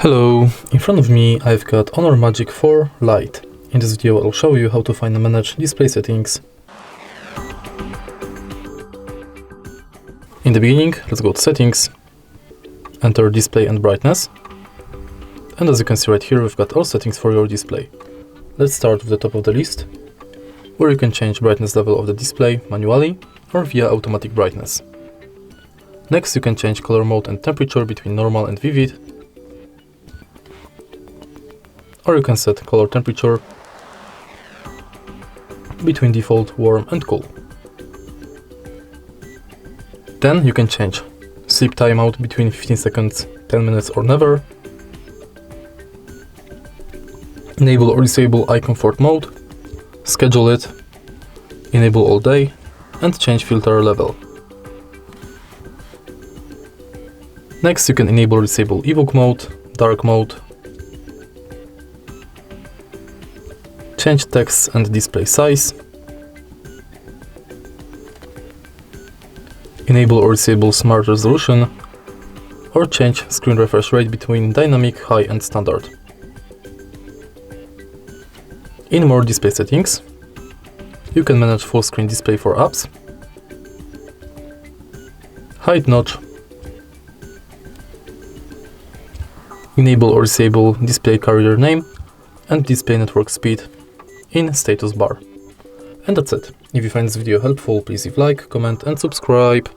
Hello, in front of me I've got HONOR Magic4 Lite. In this video I'll show you how to find and manage display settings. In the beginning, let's go to settings, enter display and brightness, and as you can see right here we've got all settings for your display. Let's start with the top of the list, where you can change brightness level of the display manually or via automatic brightness. Next you can change color mode and temperature between normal and vivid, or you can set color temperature between default, warm and cool. Then you can change sleep timeout between 15 seconds, 10 minutes or never, enable or disable eye comfort mode, schedule it, enable all day, and change filter level. Next you can enable or disable evoke mode, dark mode, change text and display size, enable or disable smart resolution, or change screen refresh rate between dynamic, high and standard. In more display settings, you can manage full screen display for apps, hide notch, enable or disable display carrier name and display network speed in status bar. And that's it. If you find this video helpful, please leave like, comment and subscribe.